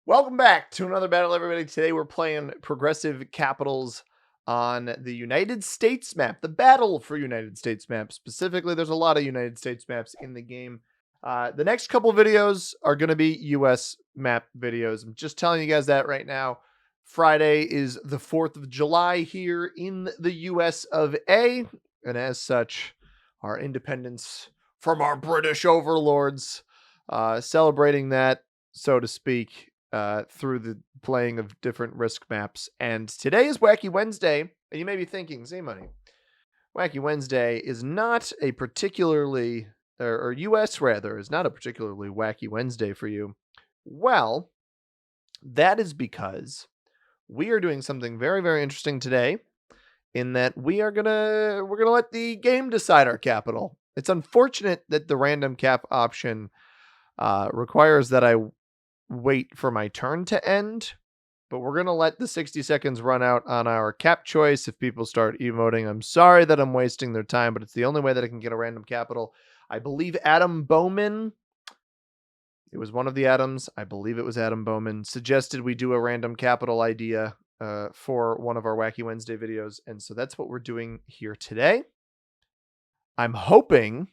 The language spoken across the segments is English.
Welcome back to another battle, everybody. Today we're playing Progressive Capitals on the United States map, the Battle for United States map. Specifically, there's a lot of United States maps in the game. The next couple videos are going to be US map videos. I'm just telling you guys that right now. Friday is the 4th of July here in the US of A. And as such, our independence from our British overlords, celebrating that, so to speak, through the playing of different risk maps. And today is Wacky Wednesday. And you may be thinking, Z-Money, Wacky Wednesday is not a particularly, or US rather, is not a particularly wacky Wednesday for you. Well, that is because we are doing something very, very interesting today in that we're gonna let the game decide our capital. It's unfortunate that the random cap option requires that I wait for my turn to end, but we're going to let the 60 seconds run out on our cap choice. If people start emoting, I'm sorry that I'm wasting their time, but it's the only way that I can get a random capital. I believe Adam Bowman, it was one of the Adams, I believe it was Adam Bowman, suggested we do a random capital idea for one of our Wacky Wednesday videos, and so that's what we're doing here today. I'm hoping,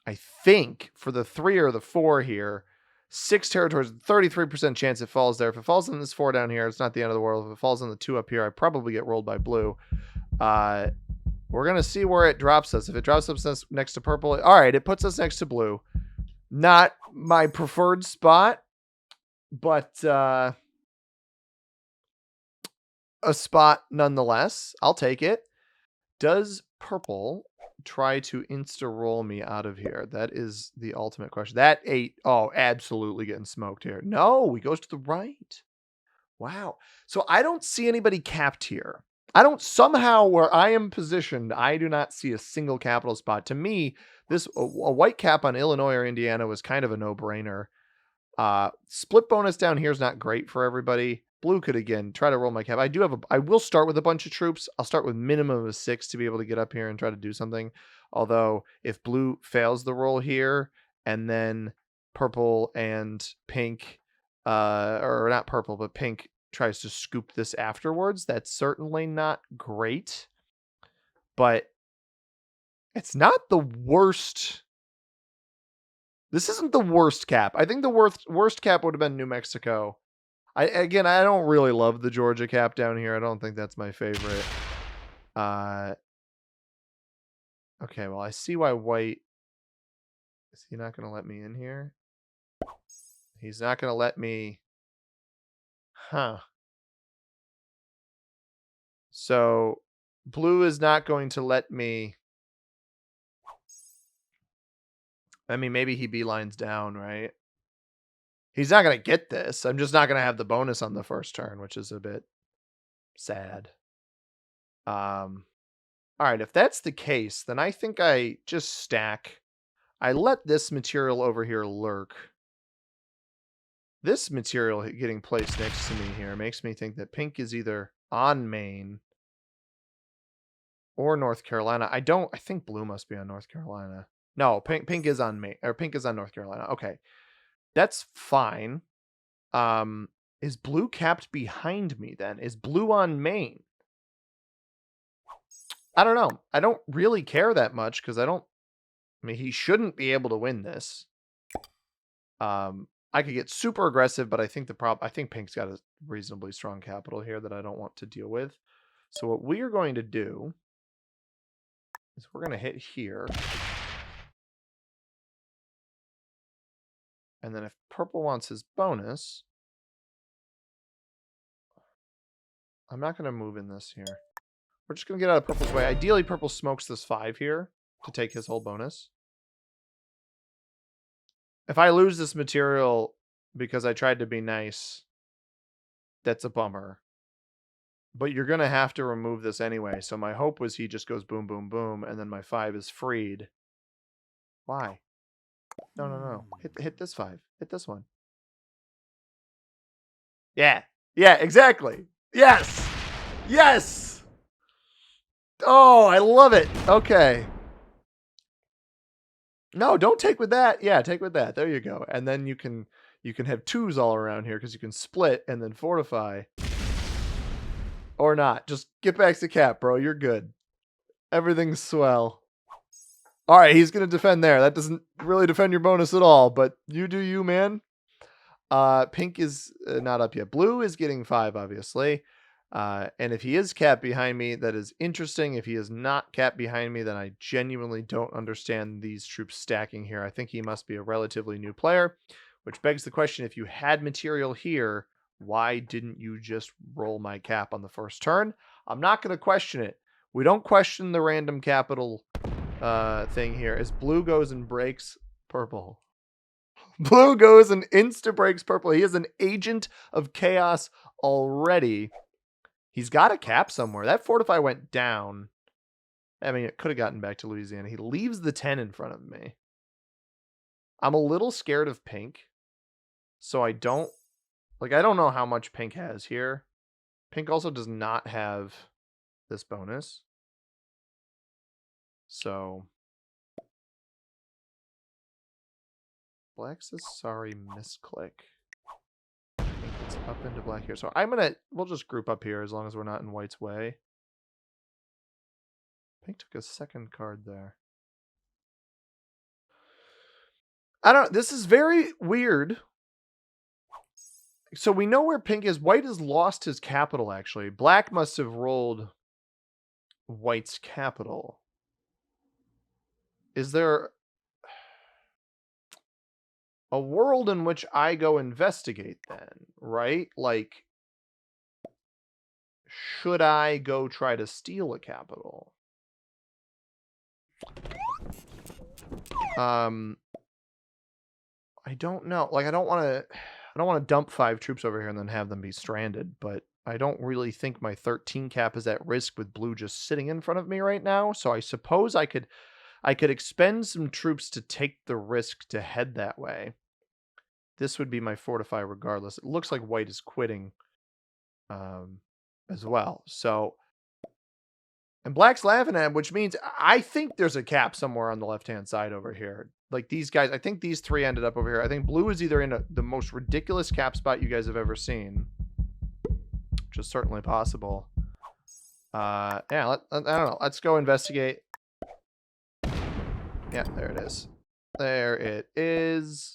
I think, for the 3 or the 4 here, 6 territories, 33% chance it falls there. If it falls on this 4 down here, it's not the end of the world. If it falls on the 2 up here, I probably get rolled by blue. We're going to see where it drops us. If it drops us next to purple, all right, it puts us next to blue. Not my preferred spot, but a spot nonetheless. I'll take it. Does purple try to insta-roll me out of here? That is the ultimate question. That 8, oh, absolutely getting smoked here. No, he goes to the right. Wow. So I don't see anybody capped here. I don't, somehow where I am positioned, I do not see a single capital spot. To me, this a white cap on Illinois or Indiana was kind of a no-brainer. Split bonus down here is not great for everybody. Blue could, again, try to roll my cap. I will start with a bunch of troops. I'll start with minimum of 6 to be able to get up here and try to do something. Although, if blue fails the roll here, and then purple and pink, or not purple, but pink tries to scoop this afterwards, that's certainly not great. But it's not the worst. This isn't the worst cap. I think the worst cap would have been New Mexico. I don't really love the Georgia cap down here. I don't think that's my favorite. Okay, well, I see why white... Is he not going to let me in here? He's not going to let me... Huh. So, blue is not going to let me... I mean, maybe he beelines down, right? He's not going to get this. I'm just not going to have the bonus on the first turn, which is a bit sad. All right, if that's the case, then I think I just stack. I let this material over here lurk. This material getting placed next to me here makes me think that pink is either on Maine or North Carolina. I think blue must be on North Carolina. No, pink is on Maine, or pink is on North Carolina. Okay. That's fine. Is blue capped behind me then? Is blue on Maine? I don't know. I don't really care that much because I mean, he shouldn't be able to win this. I could get super aggressive, but I think I think pink's got a reasonably strong capital here that I don't want to deal with. So what we are going to do is we're going to hit here. And then if purple wants his bonus, I'm not going to move in this here. We're just going to get out of purple's way. Ideally, purple smokes this 5 here to take his whole bonus. If I lose this material because I tried to be nice, that's a bummer. But you're going to have to remove this anyway. So my hope was he just goes boom, boom, boom, and then my 5 is freed. Why? No. Hit this 5. Hit this one. Yeah, exactly. Yes! Yes! Oh, I love it. Okay. No, don't take with that. Yeah, take with that. There you go. And then you can You can have 2s all around here because you can split and then fortify. Or not. Just get back to cap, bro. You're good. Everything's swell. All right, he's going to defend there. That doesn't really defend your bonus at all, but you do you, man. Pink is not up yet. Blue is getting 5, obviously. And if he is capped behind me, that is interesting. If he is not capped behind me, then I genuinely don't understand these troops stacking here. I think he must be a relatively new player, which begs the question, if you had material here, why didn't you just roll my cap on the first turn? I'm not going to question it. We don't question the random capital thing here. As blue goes and breaks purple. Blue goes and insta breaks purple. He is an agent of chaos already. He's got a cap somewhere. That fortify went down. I mean, it could have gotten back to Louisiana. He leaves the 10 in front of me. I'm a little scared of pink. So I don't know how much pink has here. Pink also does not have this bonus. So black says sorry, misclick. It's up into black here. So we'll just group up here as long as we're not in white's way. Pink took a second card there. This is very weird. So we know where pink is. White has lost his capital, actually. Black must have rolled white's capital. Is there a world in which I go investigate then, right? Like, should I go try to steal a capital? I don't know. Like, I don't want to dump 5 troops over here and then have them be stranded, but I don't really think my 13 cap is at risk with blue just sitting in front of me right now. So I suppose I could expend some troops to take the risk to head that way. This would be my fortify regardless. It looks like white is quitting as well. So, and black's laughing at him, which means I think there's a cap somewhere on the left-hand side over here. Like these guys, I think these 3 ended up over here. I think blue is either in the most ridiculous cap spot you guys have ever seen, which is certainly possible. Yeah, I don't know. Let's go investigate. Yeah, there it is. There it is.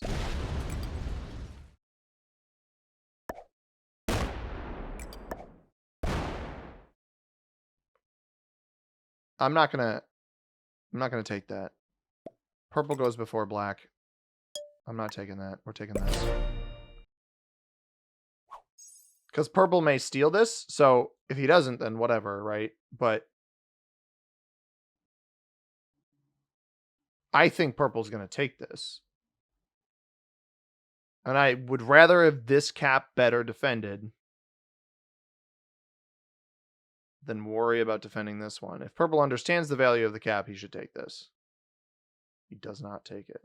I'm not gonna take that. Purple goes before black. I'm not taking that. We're taking this. Because purple may steal this, so if he doesn't, then whatever, right? But I think purple's going to take this. And I would rather have this cap better defended than worry about defending this one. If purple understands the value of the cap, he should take this. He does not take it.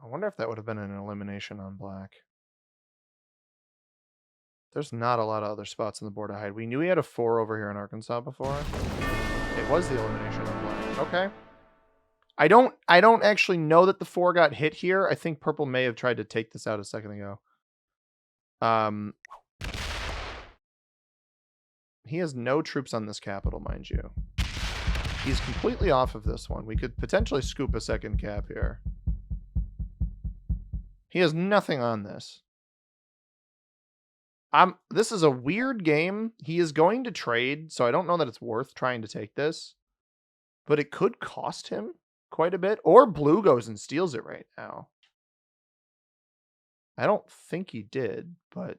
I wonder if that would have been an elimination on black. There's not a lot of other spots on the board to hide. We knew he had a 4 over here in Arkansas before. It was the elimination on black. Okay. I don't actually know that the 4 got hit here. I think purple may have tried to take this out a second ago. He has no troops on this capital, mind you. He's completely off of this one. We could potentially scoop a second cap here. He has nothing on this. This is a weird game. He is going to trade, so I don't know that it's worth trying to take this. But it could cost him quite a bit. Or blue goes and steals it right now. I don't think he did, but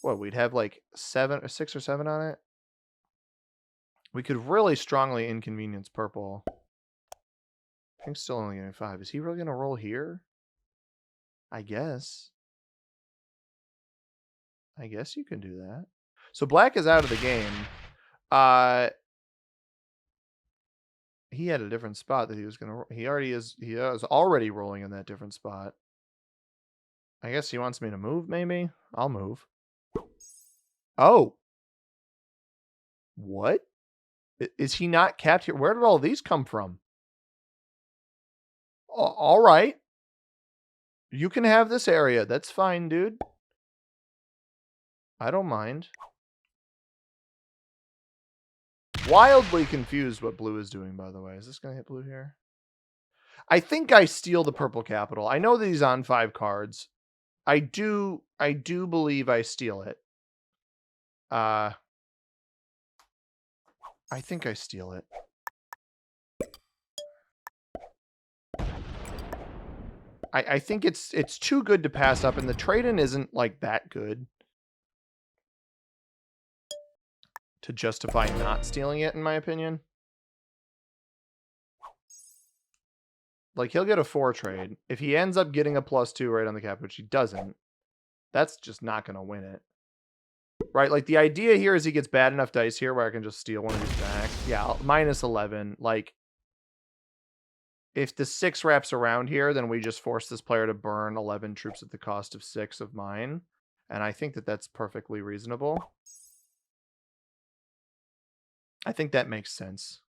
what, we'd have like 6 or 7 on it. We could really strongly inconvenience purple. Pink's still only getting 5. Is he really going to roll here? I guess. I guess you can do that. So black is out of the game. He had a different spot that he was going to... He was already rolling in that different spot. I guess he wants me to move, maybe? I'll move. Oh! What? Is he not capped here? Where did all these come from? All right. You can have this area. That's fine, dude. I don't mind. Wildly confused what blue is doing, by the way. Is this going to hit blue here? I think I steal the purple capital. I know that he's on 5 cards. I do believe I steal it. I think I steal it. I think it's too good to pass up, and the trade-in isn't like that good to justify not stealing it, in my opinion. Like, he'll get a 4 trade. If he ends up getting a +2 right on the cap, which he doesn't, that's just not going to win it. Right? Like, the idea here is he gets bad enough dice here where I can just steal one of these back. Yeah, -11. Like, if the 6 wraps around here, then we just force this player to burn 11 troops at the cost of 6 of mine. And I think that that's perfectly reasonable. I think that makes sense.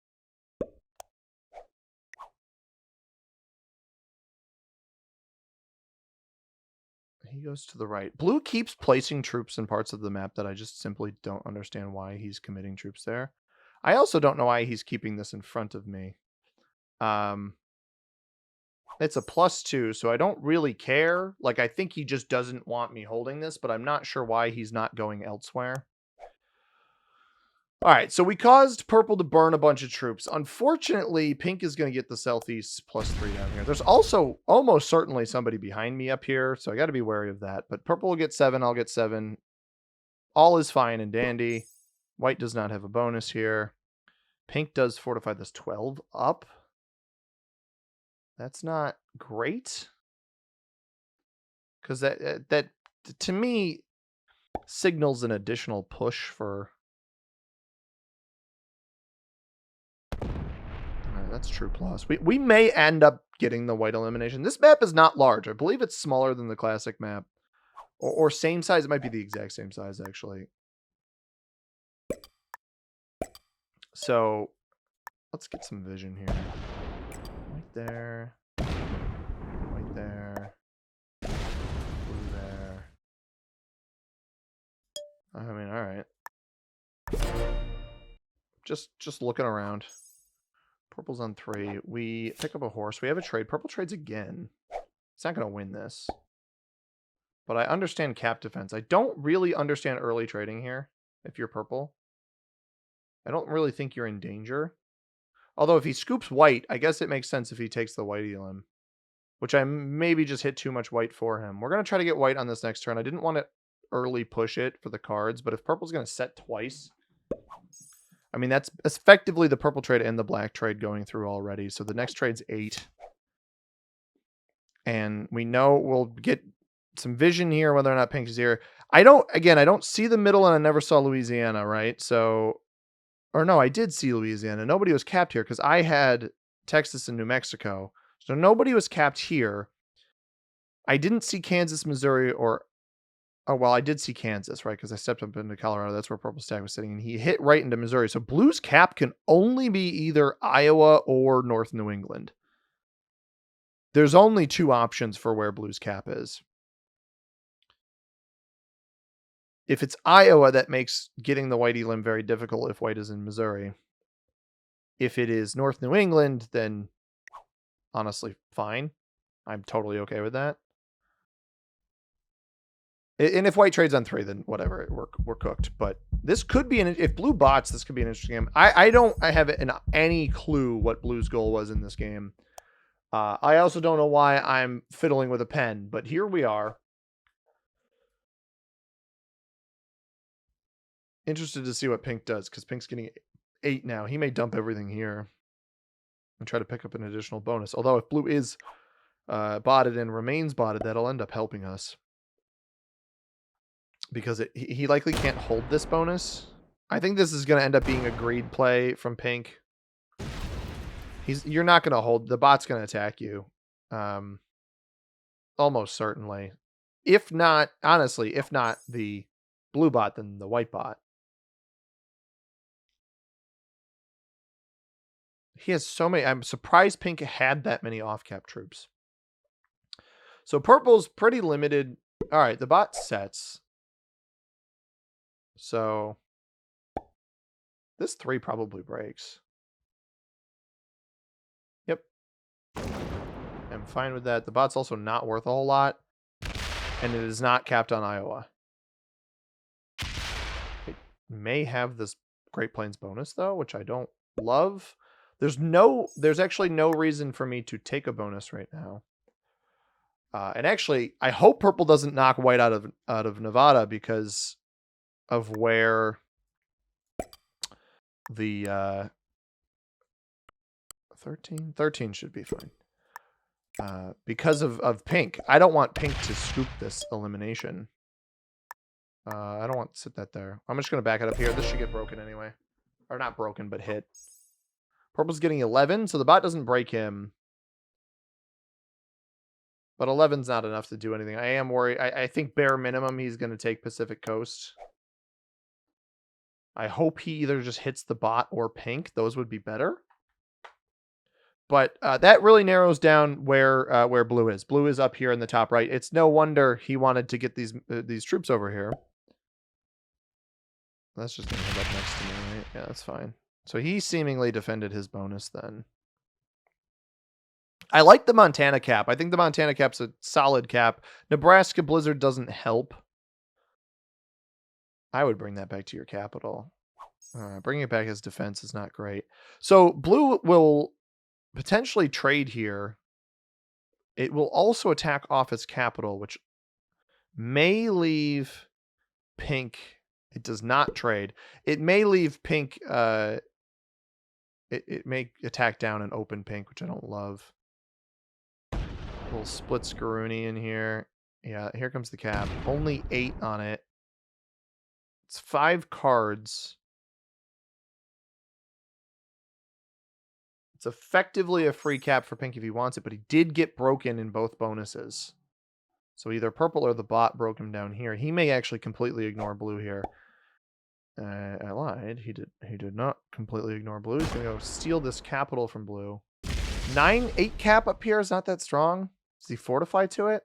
He goes to the right. Blue keeps placing troops in parts of the map that I just simply don't understand why he's committing troops there. I also don't know why he's keeping this in front of me. It's a +2, so I don't really care. Like, I think he just doesn't want me holding this, but I'm not sure why he's not going elsewhere. All right, so we caused purple to burn a bunch of troops. Unfortunately, pink is going to get the southeast +3 down here. There's also almost certainly somebody behind me up here, so I got to be wary of that. But purple will get 7, I'll get 7. All is fine and dandy. White does not have a bonus here. Pink does fortify this 12 up. That's not great. Because that, to me, signals an additional push for... That's true plus. We may end up getting the white elimination. This map is not large. I believe it's smaller than the classic map. Or same size. It might be the exact same size, actually. So, let's get some vision here. Right there. Right there. Blue there. I mean, alright. Just looking around. Purple's on 3. We pick up a horse. We have a trade. Purple trades again. It's not going to win this. But I understand cap defense. I don't really understand early trading here, if you're purple. I don't really think you're in danger. Although if he scoops white, I guess it makes sense if he takes the white elim. Which I maybe just hit too much white for him. We're going to try to get white on this next turn. I didn't want to early push it for the cards, but if purple's going to set twice... I mean, that's effectively the purple trade and the black trade going through already. So the next trade's 8. And we know we'll get some vision here, whether or not pink is here. I don't see the middle, and I never saw Louisiana, right? So, or no, I did see Louisiana. Nobody was capped here because I had Texas and New Mexico. So nobody was capped here. I didn't see Kansas, Missouri, or... Oh, well, I did see Kansas, right? Because I stepped up into Colorado. That's where Purple Stack was sitting. And he hit right into Missouri. So Blue's cap can only be either Iowa or North New England. There's only 2 options for where Blue's cap is. If it's Iowa, that makes getting the white elim very difficult if white is in Missouri. If it is North New England, then honestly, fine. I'm totally okay with that. And if white trades on 3, then whatever, we're cooked. But this could be if blue bots, this could be an interesting game. I have any clue what blue's goal was in this game. I also don't know why I'm fiddling with a pen, but here we are. Interested to see what pink does, because pink's getting 8 now. He may dump everything here and try to pick up an additional bonus. Although if blue is botted and remains botted, that'll end up helping us. Because he likely can't hold this bonus. I think this is going to end up being a greed play from pink. You're not going to hold. The bot's going to attack you. Almost certainly. If not, honestly, if not the blue bot, then the white bot. He has so many. I'm surprised pink had that many off-cap troops. So purple's pretty limited. All right, the bot sets. So this 3 probably breaks. Yep. I'm fine with that. The bot's also not worth a whole lot. And it is not capped on Iowa. It may have this Great Plains bonus, though, which I don't love. There's actually no reason for me to take a bonus right now. And actually, I hope purple doesn't knock white out of Nevada because of where the 13 should be fine. Because of pink. I don't want pink to scoop this elimination. I don't want to sit that there. I'm just going to back it up here. This should get broken anyway. Or not broken, but hit. Purple's getting 11, so the bot doesn't break him. But 11's not enough to do anything. I am worried. I think bare minimum he's going to take Pacific Coast. I hope he either just hits the bot or pink. Those would be better. But that really narrows down where blue is. Blue is up here in the top right. It's no wonder he wanted to get these troops over here. That's just going to end up next to me, right? Yeah, that's fine. So he seemingly defended his bonus then. I like the Montana cap. I think the Montana cap's a solid cap. Nebraska Blizzard doesn't help. I would bring that back to your capital. Bringing it back as defense is not great. So blue will potentially trade here. It will also attack off its capital, which may leave pink. It does not trade. It may leave pink. It may attack down and open pink, which I don't love. Little split Scaruni in here. Yeah, here comes the cap. Only 8 on it. It's 5 cards. It's effectively a free cap for pink if he wants it, but he did get broken in both bonuses. So either purple or the bot broke him down here. He may actually completely ignore blue here. I lied. He did not completely ignore blue. He's going to go steal this capital from blue. 9-8 cap up here is not that strong. Does he fortify to it?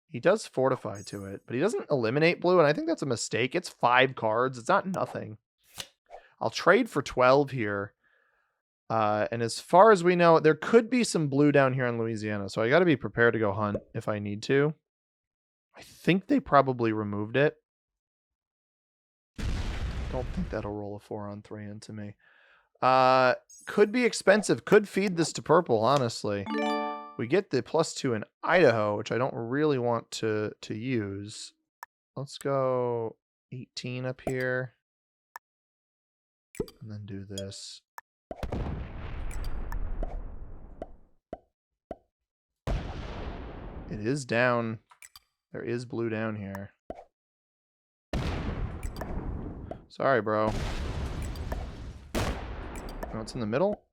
He does fortify to it, but he doesn't eliminate blue, and I think that's a mistake. It's 5 cards. It's not nothing. I'll trade for 12 here. And as far as we know, there could be some blue down here in Louisiana, so I got to be prepared to go hunt if I need to. I think they probably removed it. Don't think that'll roll a 4-on-3 into me. Could be expensive. Could feed this to purple, honestly. We get the +2 in Idaho, which I don't really want to use. Let's go 18 up here. And then do this. It is down. There is blue down here. Sorry, bro. Oh, it's in the middle?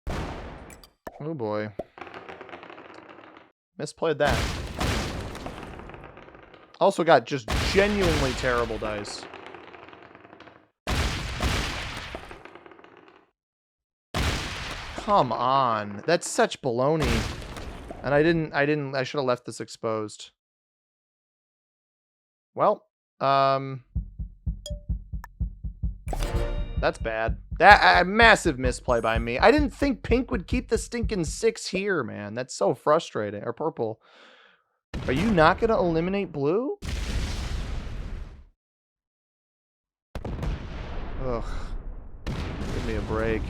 Oh boy. Misplayed that. Also got just genuinely terrible dice. Come on. That's such baloney. And I should have left this exposed. Well, that's bad. That a massive misplay by me. I didn't think pink would keep the stinking 6 here, man. That's so frustrating. Or purple. Are you not going to eliminate blue? Ugh. Give me a break.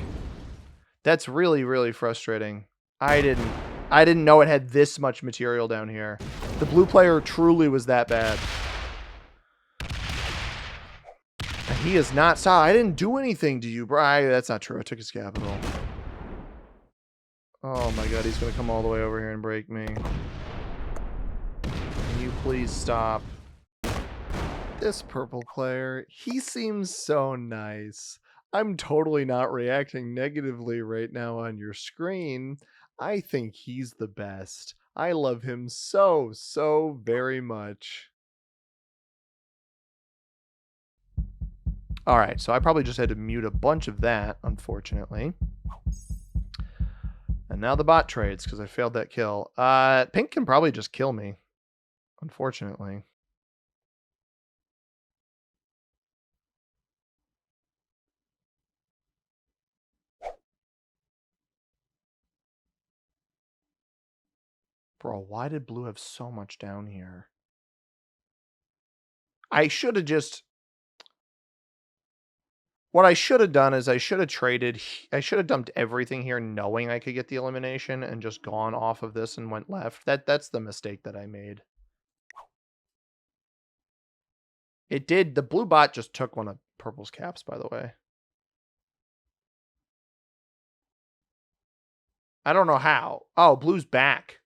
That's really, really frustrating. I didn't know it had this much material down here. The blue player truly was that bad. He is not solid. I didn't do anything to you, bro. That's not true. I took his capital. Oh my god, he's going to come all the way over here and break me. Can you please stop? This purple player, he seems so nice. I'm totally not reacting negatively right now on your screen. I think he's the best. I love him so, so very much. All right, so I probably just had to mute a bunch of that, unfortunately. And now the bot trades because I failed that kill. Pink can probably just kill me, unfortunately. Bro, why did blue have so much down here? I should have just... What I should have done is I should have traded... I should have dumped everything here knowing I could get the elimination and just gone off of this and went left. That's the mistake that I made. It did. The blue bot just took one of purple's caps, by the way. I don't know how. Oh, blue's back.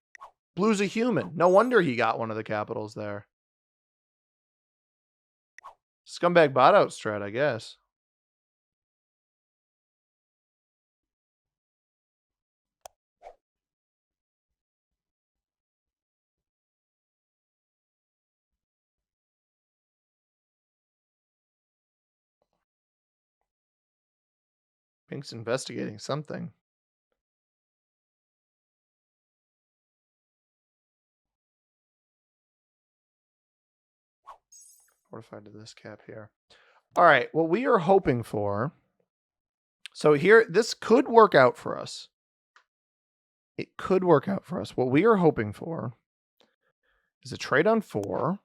Blue's a human. No wonder he got one of the capitals there. Scumbag bot out strat, I guess. Pink's investigating something. Fortified to this cap here. All right, what we are hoping for... So here, this could work out for us. It could work out for us. What we are hoping for is a trade on 4.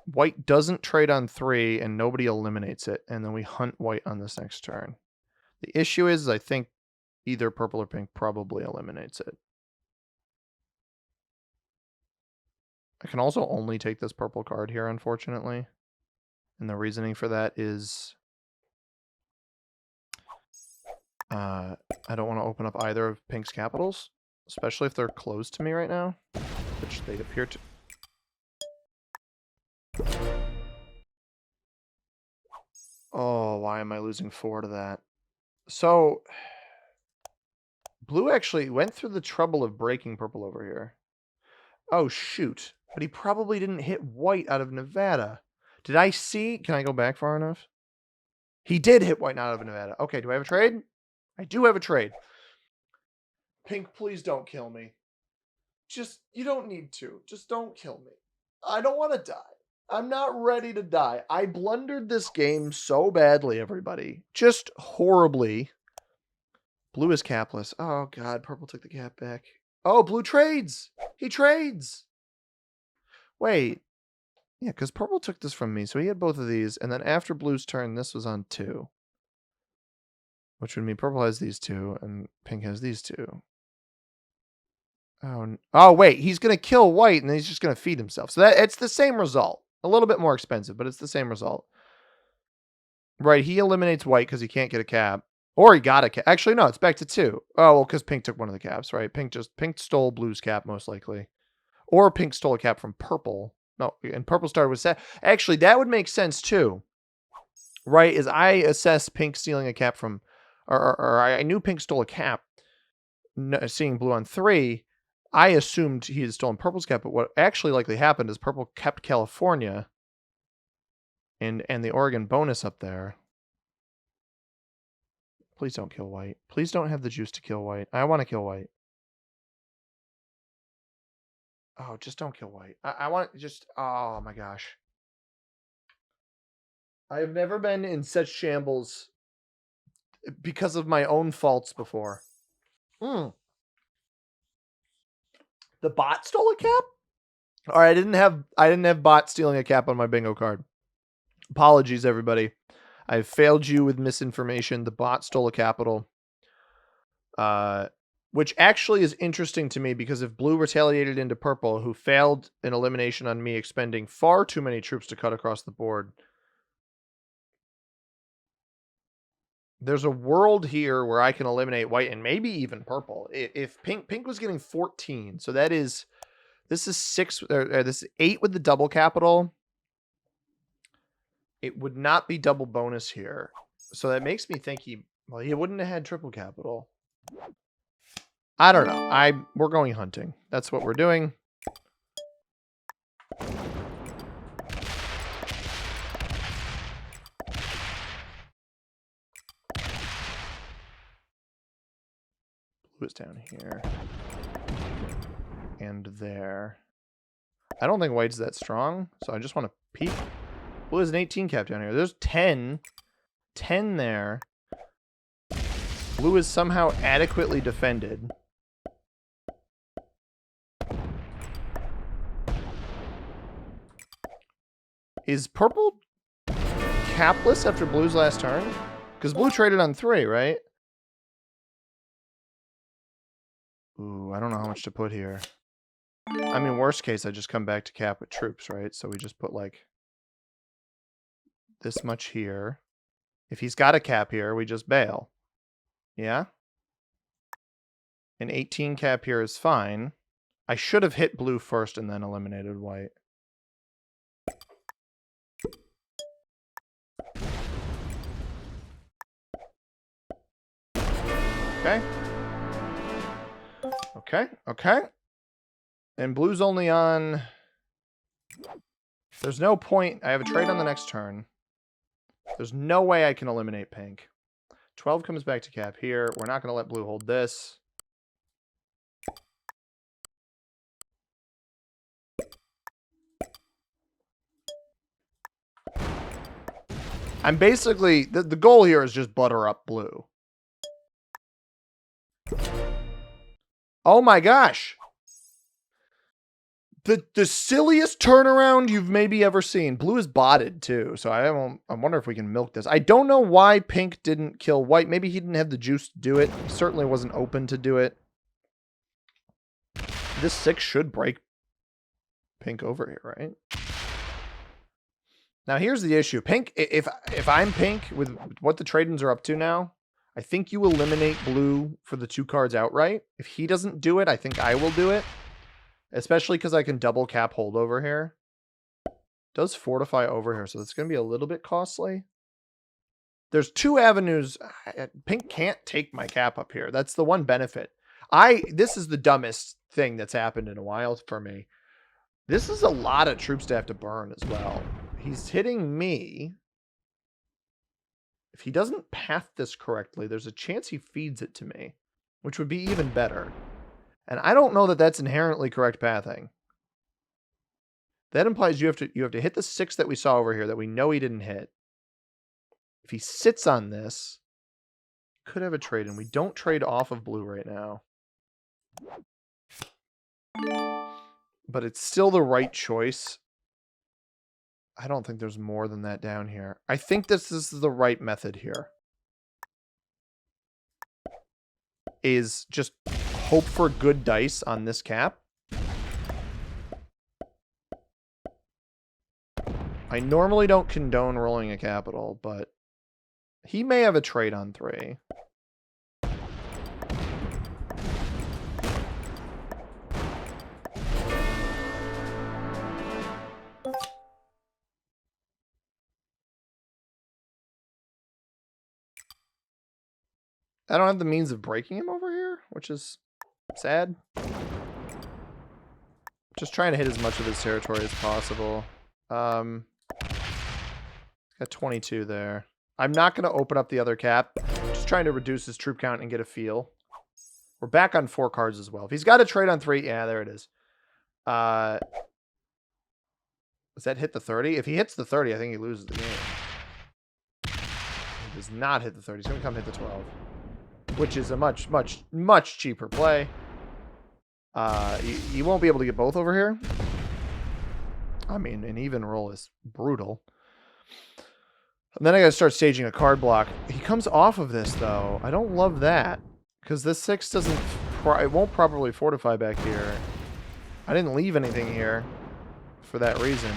White doesn't trade on 3, and nobody eliminates it. And then we hunt white on this next turn. The issue is, I think either purple or pink probably eliminates it. I can also only take this purple card here, unfortunately. And the reasoning for that is... I don't want to open up either of pink's capitals, especially if they're closed to me right now, which they appear to... Oh, why am I losing 4 to that? So, blue actually went through the trouble of breaking purple over here. Oh, shoot. But he probably didn't hit white out of Nevada. Did I see? Can I go back far enough? He did hit white out of Nevada. Okay, do I have a trade? I do have a trade. Pink, please don't kill me. Just, you don't need to. Just don't kill me. I don't want to die. I'm not ready to die. I blundered this game so badly, everybody. Just horribly. Blue is capless. Oh, God. Purple took the cap back. Oh, blue trades. He trades. Wait. Yeah, because purple took this from me. So he had both of these. And then after blue's turn, this was on 2. Which would mean purple has these 2 and pink has these 2. Oh, wait. He's going to kill white and then he's just going to feed himself. So it's the same result. A little bit more expensive, but it's the same result. Right, he eliminates white because he can't get a cap. Or he got a cap. Actually, no, it's back to 2. Oh, well, because pink took one of the caps, right? Pink stole blue's cap, most likely. Or pink stole a cap from purple. No, and purple started with set. Actually, that would make sense, too. Right, is I assess pink stealing a cap from... Or I knew pink stole a cap. Seeing blue on 3... I assumed he had stolen purple's cap, but what actually likely happened is purple kept California and the Oregon bonus up there. Please don't kill white. Please don't have the juice to kill white. I want to kill white. Oh, just don't kill white. I want just... Oh, my gosh. I have never been in such shambles because of my own faults before. The bot stole a cap? All right, I didn't have bot stealing a cap on my bingo card. Apologies, everybody. I've failed you with misinformation. The bot stole a capital. Which actually is interesting to me because if blue retaliated into purple, who failed an elimination on me expending far too many troops to cut across the board, there's a world here where I can eliminate white and maybe even purple. If pink was getting 14, so that is... This is 6. This is 8 with the double capital. It would not be double bonus here, so that makes me think he wouldn't have had triple capital. I don't know. We're going hunting. That's what we're doing. Blue is down here. And there. I don't think white's that strong, so I just want to peek. Blue has an 18 cap down here. There's 10. 10 there. Blue is somehow adequately defended. Is purple capless after blue's last turn? Because blue traded on 3, right? Ooh, I don't know how much to put here. I mean, worst case, I just come back to cap with troops, right? So we just put, like, this much here. If he's got a cap here, we just bail. Yeah? An 18 cap here is fine. I should have hit blue first and then eliminated white. Okay. Okay, okay. And blue's only on... There's no point. I have a trade on the next turn. There's no way I can eliminate pink. 12 comes back to cap here. We're not going to let blue hold this. I'm basically... The goal here is just butter up blue. Oh my gosh! The silliest turnaround you've maybe ever seen. Blue is botted too, so I wonder if we can milk this. I don't know why pink didn't kill white. Maybe he didn't have the juice to do it. He certainly wasn't open to do it. This 6 should break pink over here, right? Now here's the issue. Pink, if I'm pink with what the trade-ins are up to now, I think you eliminate blue for the 2 cards outright. If he doesn't do it, I think I will do it. Especially because I can double cap hold over here. Does fortify over here, so it's going to be a little bit costly. There's 2 avenues. Pink can't take my cap up here. That's the one benefit. This is the dumbest thing that's happened in a while for me. This is a lot of troops to have to burn as well. He's hitting me. If he doesn't path this correctly, there's a chance he feeds it to me, which would be even better. And I don't know that that's inherently correct pathing. That implies you have to hit the 6 that we saw over here that we know he didn't hit. If he sits on this, could have a trade, and we don't trade off of blue right now. But it's still the right choice. I don't think there's more than that down here. I think this is the right method here. Is just hope for good dice on this cap. I normally don't condone rolling a capital, but he may have a trade on 3. I don't have the means of breaking him over here, which is sad. Just trying to hit as much of his territory as possible. Got 22 there. I'm not going to open up the other cap. Just trying to reduce his troop count and get a feel. We're back on 4 cards as well. If he's got a trade on 3, yeah, there it is. Does that hit the 30? If he hits the 30, I think he loses the game. He does not hit the 30. He's going to come hit the 12. Which is a much, much, much cheaper play. You won't be able to get both over here. I mean, an even roll is brutal. And then I got to start staging a card block. He comes off of this, though. I don't love that. Because this 6 doesn't... it won't properly fortify back here. I didn't leave anything here for that reason.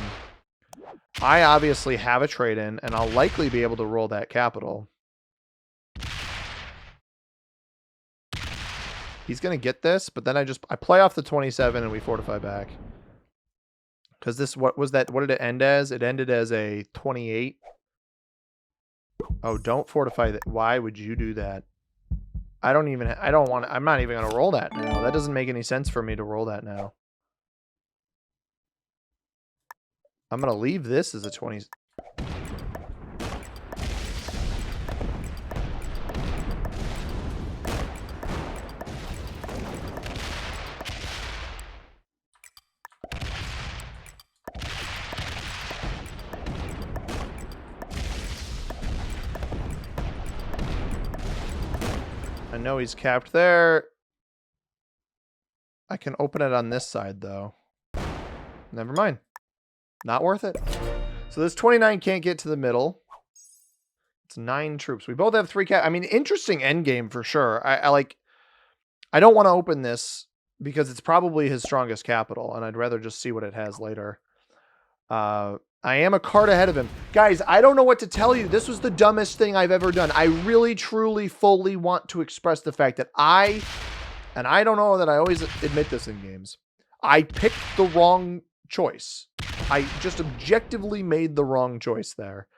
I obviously have a trade-in, and I'll likely be able to roll that capital. He's going to get this, but then I play off the 27 and we fortify back. Because this, what was that? What did it end as? It ended as a 28. Oh, don't fortify that. Why would you do that? I don't want to, I'm not even going to roll that now. That doesn't make any sense for me to roll that now. I'm going to leave this as a 20. I know he's capped there. I can open it on this side, though. Never mind. Not worth it. So this 29 can't get to the middle. It's 9 troops. We both have 3 cap. I mean, interesting endgame for sure. I don't want to open this because it's probably his strongest capital, and I'd rather just see what it has later. I am a card ahead of him. Guys, I don't know what to tell you. This was the dumbest thing I've ever done. I really, truly, fully want to express the fact that and I don't know that I always admit this in games, I picked the wrong choice. I just objectively made the wrong choice there.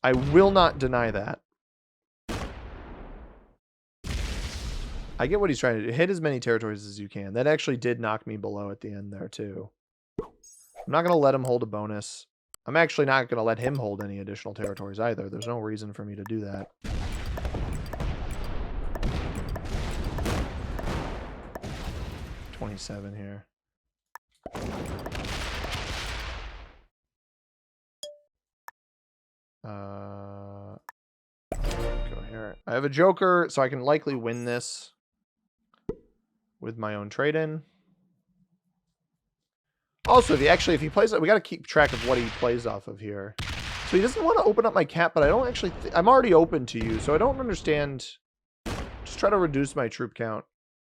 I will not deny that. I get what he's trying to do. Hit as many territories as you can. That actually did knock me below at the end there, too. I'm not going to let him hold a bonus. I'm actually not going to let him hold any additional territories either. There's no reason for me to do that. $27 here. Go here. I have a joker, so I can likely win this with my own trade-in. Also, if he plays, we got to keep track of what he plays off of here. So he doesn't want to open up my cap, but I don't actually, I'm already open to you, so I don't understand. Just try to reduce my troop count,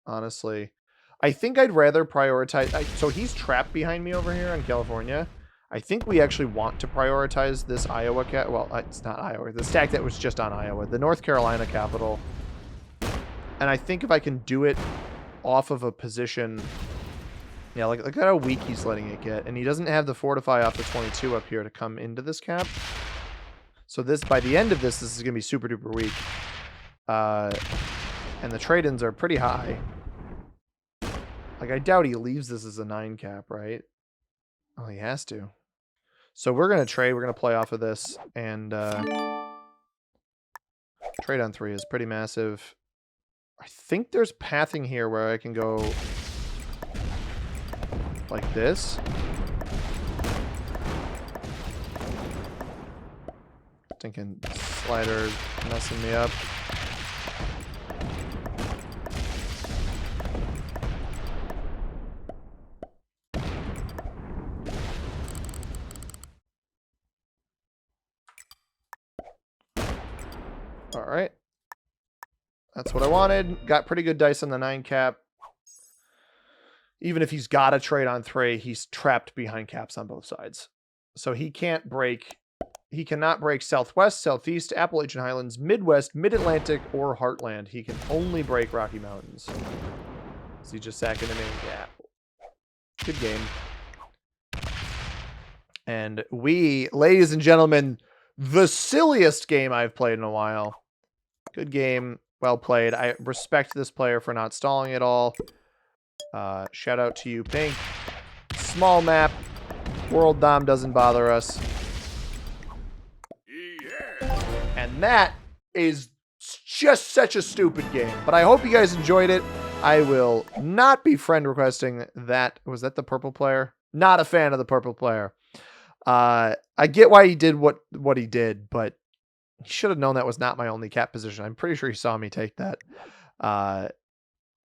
honestly. I think I'd rather prioritize, so he's trapped behind me over here in California. I think we actually want to prioritize this Iowa cap. Well, it's not Iowa. The stack that was just on Iowa. The North Carolina capital. And I think if I can do it off of a position... Yeah, look at how weak he's letting it get. And he doesn't have the fortify off the 22 up here to come into this cap. So this, by the end of this is going to be super duper weak. And the trade-ins are pretty high. Like, I doubt he leaves this as a 9 cap, right? Oh, he has to. So we're going to trade. We're going to play off of this. And trade on 3 is pretty massive. I think there's pathing here where I can go like this. Thinking slider messing me up. All right. That's what I wanted. Got pretty good dice on the 9 cap. Even if he's got a trade on 3, he's trapped behind caps on both sides. So he can't break. He cannot break Southwest, Southeast, Appalachian Highlands, Midwest, Mid-Atlantic, or Heartland. He can only break Rocky Mountains. So he's just sacking the main gap. Good game. And we, ladies and gentlemen, the silliest game I've played in a while. Good game. Well played. I respect this player for not stalling at all. Shout out to you, Pink. Small map. World Dom doesn't bother us. Yeah. And that is just such a stupid game. But I hope you guys enjoyed it. I will not be friend requesting that. Was that the purple player? Not a fan of the purple player. I get why he did what he did, but he should have known that was not my only cap position. I'm pretty sure he saw me take that.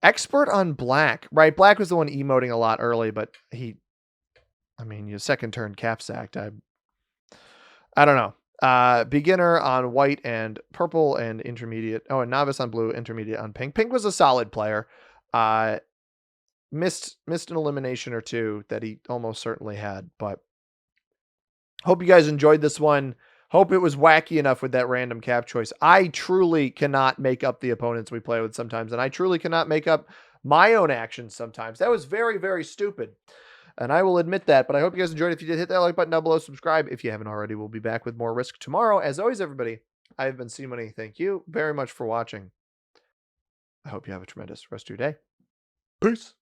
Expert on black. Right, black was the one emoting a lot early, but your second turn cap sacked. I don't know. Beginner on white and purple and intermediate. Oh, and novice on blue, intermediate on pink. Pink was a solid player. Missed an elimination or two that he almost certainly had, but hope you guys enjoyed this one. Hope it was wacky enough with that random cap choice. I truly cannot make up the opponents we play with sometimes, and I truly cannot make up my own actions sometimes. That was very, very stupid, and I will admit that, but I hope you guys enjoyed. If you did, hit that like button down below, subscribe if you haven't already. We'll be back with more Risk tomorrow. As always, everybody, I have been C-Money. Thank you very much for watching. I hope you have a tremendous rest of your day. Peace.